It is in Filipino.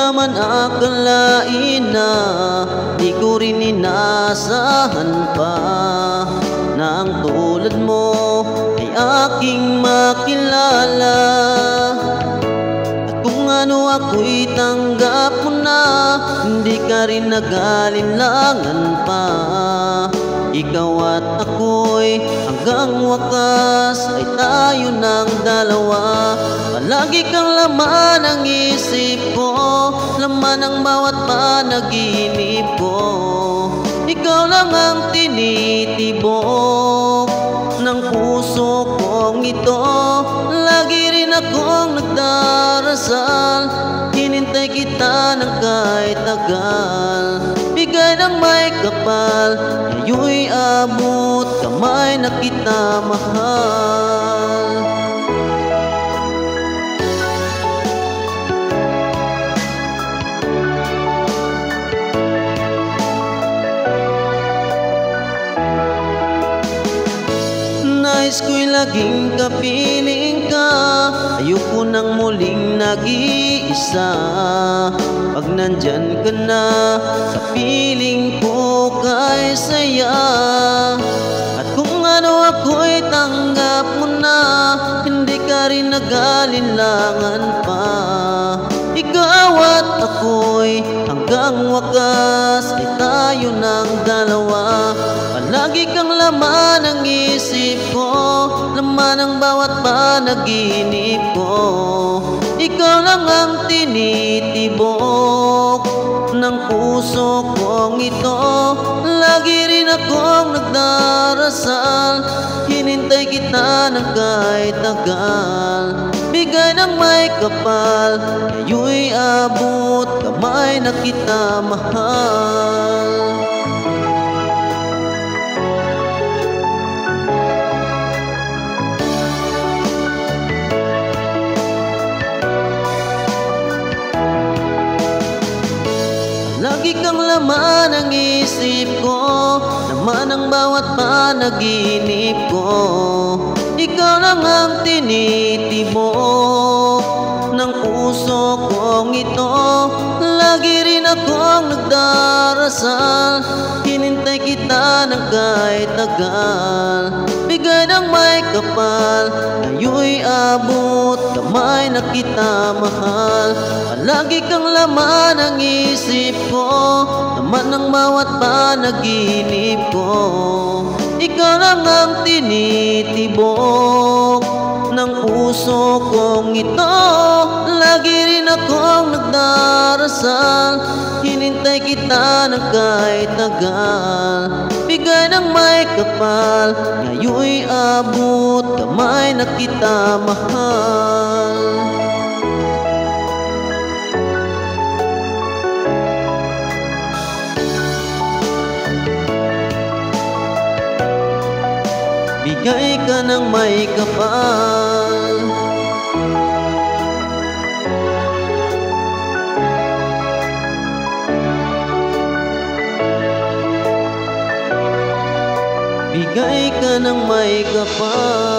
naman akalain na di ko rin inasahan pa na ang tulad mo ay aking makilala. At kung ano ako'y tanggap mo na, hindi ka rin nag-alinlangan pa. Ikaw at ako'y hanggang wakas ay tayo ng dalawa. Palagi kang laman ng isip ko, laman ng bawat panaginip ko. Ikaw lang ang tinitibok ng puso kong ito. Lagi rin akong nagdarasal, hinintay kita ng kahit tagal. Bigay ng may kapal, ngayon'y abot kamay na kita mahal. Nais ko'y laging kapiling ka, ayoko nang muling nag-iisa. Pag nandyan ka na, sa piling ko kay saya. At kung ano ako'y tanggap mo na, hindi ka rin nag-alinlangan pa. Ikaw at ako'y hanggang wakas ay tayo ng dalawa. Palagi kang laman ng isip ko, laman ng bawat panaginip ko. Ikaw lang ang tinitibok ng puso kong ito. Lagi rin akong nagdarasal, hinintay kita ng kahit tagal. Bigay ng may kapal, ngayon'y abot kamay na kita mahal. Lagi kang laman ng isip ko, laman ng bawat panaginip ko. Ikaw lang ang tinitibok ng puso kong ito. Lagi rin akong nagdarasal, hinintay kita ng kahit tagal. Bigay ng may kapal, ngayon'y abot kamay na kita mahal. Palagi kang laman ng isip ko, laman ng bawat panaginip ko. Ikaw lang ang tinitibok ng puso kong ito. Lagi rin akong nagdarasal, hinintay kita ng kahit tagal. Bigay ng may kapal, ngayon'y abot kamay na kita mahal. Bigay ka ng may kapal. Bigay ka ng may kapal.